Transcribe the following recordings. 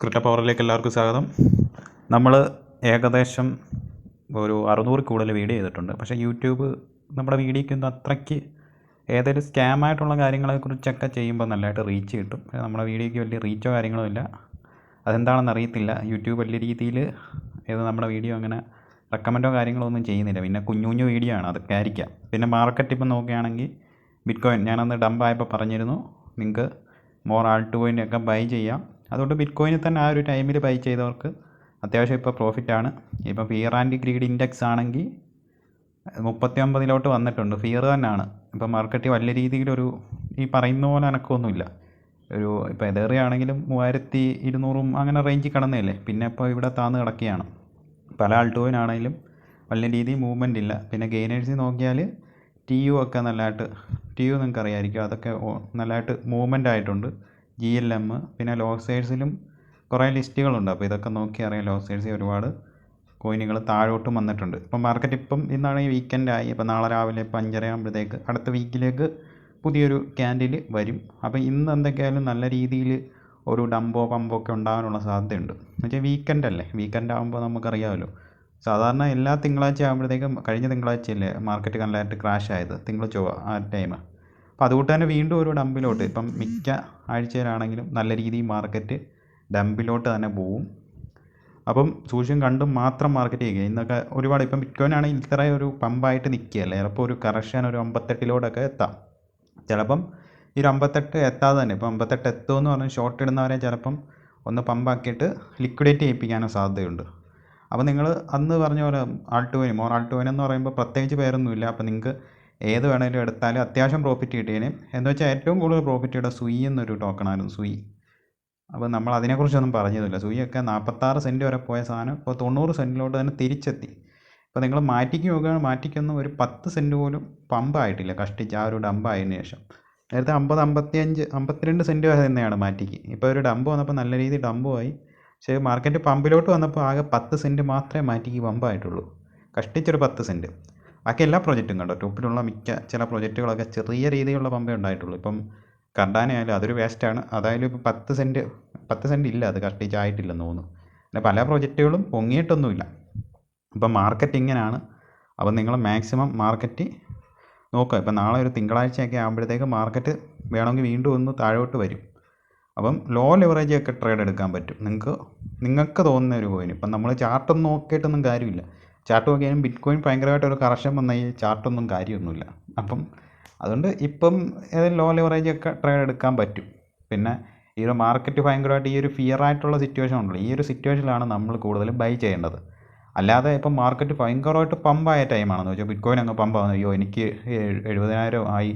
Crypto പവറിലേക്ക് എല്ലാവർക്കും സ്വാഗതം. നമ്മൾ ഏകദേശം ഒരു 600 കൂടുതൽ വീഡിയോ ചെയ്തിട്ടുണ്ട്. പക്ഷേ യൂട്യൂബ് നമ്മുടെ വീഡിയോയ്ക്കൊന്നും അത്രയ്ക്ക് ഏതൊരു സ്കാമായിട്ടുള്ള കാര്യങ്ങളെക്കുറിച്ചൊക്കെ ചെയ്യുമ്പോൾ നല്ലതായിട്ട് റീച്ച് കിട്ടും. നമ്മുടെ വീഡിയോയ്ക്ക് വലിയ റീച്ചോ കാര്യങ്ങളോ ഇല്ല. അതെന്താണെന്ന് അറിയത്തില്ല. യൂട്യൂബ് വലിയ രീതിയിൽ നമ്മുടെ വീഡിയോ അങ്ങനെ റെക്കമെൻഡോ കാര്യങ്ങളോ ഒന്നും ചെയ്യുന്നില്ല. പിന്നെ കുഞ്ഞു വീഡിയോ ആണ്, അതൊക്കെ ആയിരിക്കാം. പിന്നെ മാർക്കറ്റ് ഇപ്പം നോക്കുകയാണെങ്കിൽ ബിറ്റ്കോയിൻ ഞാനന്ന് ഡംപായപ്പോൾ പറഞ്ഞിരുന്നു, നിങ്ങൾക്ക് മോർ ആൾട്ട് കോയിനൊക്കെ ബൈ ചെയ്യാം. അതുകൊണ്ട് ബിറ്റ്കോയിനിൽ തന്നെ ആ ഒരു ടൈമിൽ ബൈ ചെയ്തവർക്ക് അത്യാവശ്യം ഇപ്പോൾ പ്രോഫിറ്റാണ്. ഇപ്പം ഫിയർ ആൻഡ് ഗ്രീഡ് ഇൻഡെക്സ് ആണെങ്കിൽ 39 വന്നിട്ടുണ്ട്. ഫിയർ തന്നെയാണ്. ഇപ്പം മാർക്കറ്റ് വലിയ രീതിയിലൊരു ഈ പറയുന്ന പോലെ അനക്കമൊന്നുമില്ല. ഒരു ഇപ്പോൾ എതേറിയാണെങ്കിലും 3200 അങ്ങനെ റേഞ്ചിൽ കിടന്നതല്ലേ. പിന്നെ ഇപ്പോൾ ഇവിടെ താന്ന് കിടക്കുകയാണ്. പല ആൾട്ട് കോയിനാണെങ്കിലും വലിയ രീതിയിൽ മൂവ്മെൻ്റ് ഇല്ല. പിന്നെ ഗെയിനേഴ്സിൽ നോക്കിയാൽ TU ഒക്കെ നല്ലതായിട്ട്, TU നിങ്ങൾക്ക് അറിയാമായിരിക്കും, അതൊക്കെ നല്ലതായിട്ട് മൂവ്മെൻ്റ് ആയിട്ടുണ്ട്. GLM പിന്നെ ലോസേഴ്സിലും കുറേ ലിസ്റ്റുകളുണ്ട്. അപ്പോൾ ഇതൊക്കെ നോക്കി അറിയാം. ലോസേഴ്സിൽ ഒരുപാട് കോയിനുകൾ താഴോട്ടും വന്നിട്ടുണ്ട്. ഇപ്പം മാർക്കറ്റ് ഇപ്പം ഇന്നാണെങ്കിൽ വീക്കെൻഡായി. അപ്പോൾ നാളെ രാവിലെ ഇപ്പോൾ 5:30 ആകുമ്പോഴത്തേക്ക് അടുത്ത വീക്കിലേക്ക് പുതിയൊരു ക്യാൻഡിൽ വരും. അപ്പോൾ ഇന്ന് എന്തൊക്കെയായാലും നല്ല രീതിയിൽ ഒരു ഡംപോ പമ്പോ ഒക്കെ ഉണ്ടാകാനുള്ള സാധ്യതയുണ്ട്. എന്നുവെച്ചാൽ വീക്കെൻഡല്ലേ. വീക്കെൻഡ് ആകുമ്പോൾ നമുക്കറിയാമല്ലോ, സാധാരണ എല്ലാ തിങ്കളാഴ്ച ആകുമ്പോഴത്തേക്കും, കഴിഞ്ഞ തിങ്കളാഴ്ചയല്ലേ മാർക്കറ്റ് നല്ലതായിട്ട് ക്രാഷ് ആയത്, തിങ്കൾ ചൊവ്വ ആ ടൈം. അപ്പോൾ അതുകൊണ്ട് തന്നെ വീണ്ടും ഒരു ഡംപിലോട്ട് ഇപ്പം മിക്ക ആഴ്ചയിലാണെങ്കിലും നല്ല രീതിയിൽ മാർക്കറ്റ് ഡംപിലോട്ട് തന്നെ പോവും. അപ്പം സൂക്ഷ്യം കണ്ടും മാത്രം മാർക്കറ്റ് ചെയ്യുക. ഇന്നൊക്കെ ഒരുപാട് ഇപ്പം ബിറ്റ്കോയിൻ ആണെങ്കിൽ ഇത്ര ഒരു പമ്പായിട്ട് നിൽക്കുകയല്ലേ. ചിലപ്പോൾ ഒരു കറക്ഷൻ ഒരു 58 എത്താം. ചിലപ്പം ഈ ഒരു 58 എത്താതെ തന്നെ, ഇപ്പം 58 എത്തുമെന്ന് പറഞ്ഞ് ഷോർട്ട് ഇടുന്നവരെ ചിലപ്പം ഒന്ന് പമ്പാക്കിയിട്ട് ലിക്വിഡേറ്റ് ചെയ്യിപ്പിക്കാനും സാധ്യതയുണ്ട്. അപ്പോൾ നിങ്ങൾ അന്ന് പറഞ്ഞ പോലെ Alt coin, more Alt coin എന്ന് പറയുമ്പോൾ പ്രത്യേകിച്ച് പേരൊന്നുമില്ല. അപ്പോൾ നിങ്ങൾക്ക് ഏത് വേണമെങ്കിലും എടുത്താലും അത്യാവശ്യം പ്രോഫിറ്റ് കിട്ടിയേനെ. എന്ന് വെച്ചാൽ ഏറ്റവും കൂടുതൽ പ്രോഫിറ്റ് കിട്ടുക സുയി എന്നൊരു ടോക്കണായിരുന്നു, സുയി. അപ്പോൾ നമ്മൾ അതിനെക്കുറിച്ചൊന്നും പറഞ്ഞില്ല. സുയിയൊക്കെ 46 സെൻറ്റ് വരെ പോയ സാധനം ഇപ്പോൾ 90 സെൻറ്റിലോട്ട് തന്നെ തിരിച്ചെത്തി. ഇപ്പോൾ നിങ്ങൾ മാറ്റിക്ക് നോക്കുകയാണ്, മാറ്റിക്കൊന്നും ഒരു 10 സെൻറ്റ് പോലും പമ്പായിട്ടില്ല. കഷ്ടിച്ച് ആ ഒരു ഡംപായതിനു ശേഷം നേരത്തെ 50, 55, 52 സെൻറ്റ് വരെ തന്നെയാണ് മാറ്റിക്ക്. ഇപ്പോൾ ഒരു ഡംപ് വന്നപ്പോൾ നല്ല രീതിയിൽ ഡംപുമായി. പക്ഷേ മാർക്കറ്റ് പമ്പിലോട്ട് വന്നപ്പോൾ ആകെ 10 സെൻറ്റ് മാത്രമേ മാറ്റിക്ക് പമ്പായിട്ടുള്ളൂ. കഷ്ടിച്ചൊരു 10 സെൻറ്റ്. ബാക്കി എല്ലാ പ്രോജക്റ്റും കണ്ടോ, ടോപ്പിലുള്ള മിക്ക ചില പ്രോജക്റ്റുകളൊക്കെ ചെറിയ രീതിയിലുള്ള പമ്പേ ഉണ്ടായിട്ടുള്ളൂ. ഇപ്പം കർഡാന ആയാലും അതൊരു വേസ്റ്റാണ്. അതായാലും ഇപ്പോൾ 10 സെൻറ്റ് ഇല്ല, അത് കഷ്ടിച്ചായിട്ടില്ലെന്ന് തോന്നുന്നു. പിന്നെ പല പ്രോജക്റ്റുകളും പൊങ്ങിയിട്ടൊന്നുമില്ല. ഇപ്പം മാർക്കറ്റ് ഇങ്ങനെയാണ്. അപ്പം നിങ്ങൾ മാക്സിമം മാർക്കറ്റ് നോക്കുക. ഇപ്പം നാളെ ഒരു തിങ്കളാഴ്ചയൊക്കെ ആകുമ്പോഴത്തേക്ക് മാർക്കറ്റ് വേണമെങ്കിൽ വീണ്ടും ഒന്ന് താഴോട്ട് വരും. അപ്പം ലോ ലെവറേജ് ഒക്കെ ട്രേഡ് എടുക്കാൻ പറ്റും നിങ്ങൾക്ക് തോന്നുന്ന ഒരു കോയിൻ. ഇപ്പം നമ്മൾ ചാർട്ടൊന്നും നോക്കിയിട്ടൊന്നും കാര്യമില്ല. ചാർട്ട് നോക്കിയാലും ബിറ്റ്കോയിൻ ഭയങ്കരമായിട്ടൊരു കറക്ഷൻ വന്ന ഈ ചാർട്ടൊന്നും കാര്യമൊന്നുമില്ല. അപ്പം അതുകൊണ്ട് ഇപ്പം ലോ ലെവറേജ് ഒക്കെ ട്രേഡ് എടുക്കാൻ പറ്റും. പിന്നെ ഈ ഒരു മാർക്കറ്റ് ഭയങ്കരമായിട്ട് ഈ ഒരു ഫിയർ ആയിട്ടുള്ള സിറ്റുവേഷൻ ഉണ്ടല്ലോ, ഈ ഒരു സിറ്റുവേഷനിലാണ് നമ്മൾ കൂടുതലും ബൈ ചെയ്യേണ്ടത്. അല്ലാതെ ഇപ്പം മാർക്കറ്റ് ഭയങ്കരമായിട്ട് പമ്പായ ടൈമാണെന്ന് വെച്ചാൽ ബിറ്റ്കോയിൻ അങ്ങ് പമ്പാകുന്നു, അയ്യോ എനിക്ക് 70,000 ആയി,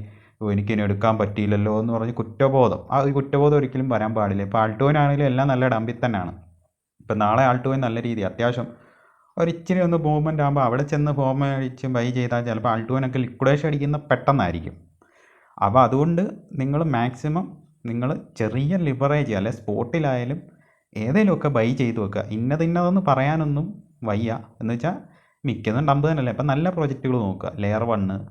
എനിക്കിനി എടുക്കാൻ പറ്റിയില്ലല്ലോ എന്ന് പറഞ്ഞ് കുറ്റബോധം, ആ ഒരു കുറ്റബോധം ഒരിക്കലും വരാൻ പാടില്ല. ഇപ്പോൾ ആൾട്ട് കോയിൻ ആണെങ്കിലും എല്ലാം നല്ല ഡമ്പിൽ തന്നെയാണ്. ഇപ്പം നാളെ ആൾട്ട് കോയിൻ നല്ല രീതി അത്യാവശ്യം ഒരിച്ചിരി ഒന്ന് മൂവ്മെൻ്റ് ആകുമ്പോൾ അവിടെ ചെന്ന് ഫോം അടിച്ച് ബൈ ചെയ്താൽ ചിലപ്പോൾ ആൾട്ട് കോയിനൊക്കെ ലിക്വിഡേഷൻ അടിക്കുന്ന പെട്ടെന്നായിരിക്കും. അപ്പോൾ അതുകൊണ്ട് നിങ്ങൾ മാക്സിമം നിങ്ങൾ ചെറിയ ലിവറേജ് അല്ലെ സ്പോട്ടിലായാലും ഏതെങ്കിലുമൊക്കെ ബൈ ചെയ്ത് വെക്കുക. ഇന്നതെന്ന് പറയാനൊന്നും വയ്യ. എന്ന് വെച്ചാൽ മിക്കതും ഡംപ് തന്നെയല്ലേ. അപ്പം നല്ല പ്രോജക്റ്റുകൾ നോക്കുക. ലെയർ 1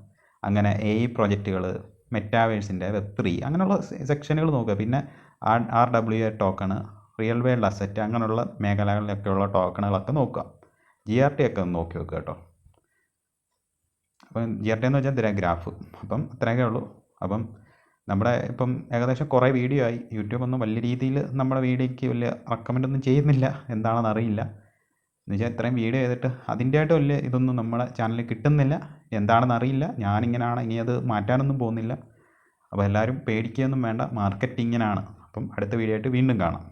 അങ്ങനെ AI പ്രോജക്റ്റുകൾ, മെറ്റാവേഴ്സിൻ്റെ Web3 അങ്ങനെയുള്ള സെക്ഷനുകൾ നോക്കുക. പിന്നെ RWA token, real world asset അങ്ങനെയുള്ള മേഖലകളിലൊക്കെയുള്ള ടോക്കണുകളൊക്കെ നോക്കുക. GRT ഒക്കെ ഒന്ന് നോക്കി വെക്കുക കേട്ടോ. അപ്പം GRT എന്ന് വെച്ചാൽ ഗ്രാഫ്. അപ്പം അത്രയൊക്കെ ഉള്ളൂ. അപ്പം നമ്മുടെ ഇപ്പം ഏകദേശം കുറേ വീഡിയോ ആയി. യൂട്യൂബൊന്നും വലിയ രീതിയിൽ നമ്മുടെ വീഡിയോയ്ക്ക് വലിയ റെക്കമെൻഡൊന്നും ചെയ്യുന്നില്ല, എന്താണെന്ന് അറിയില്ല. എന്ന് വെച്ചാൽ ഇത്രയും വീഡിയോ ചെയ്തിട്ട് അതിൻ്റെയായിട്ട് വലിയ ഇതൊന്നും നമ്മുടെ ചാനലിൽ കിട്ടുന്നില്ല, എന്താണെന്ന് അറിയില്ല. ഞാനിങ്ങനെയാണ്, ഇനി അത് മാറ്റാനൊന്നും പോകുന്നില്ല. അപ്പോൾ എല്ലാവരും പേടിക്കുകയൊന്നും വേണ്ട, മാർക്കറ്റ് ഇങ്ങനെയാണ്. അപ്പം അടുത്ത വീഡിയോ ആയിട്ട് വീണ്ടും കാണാം.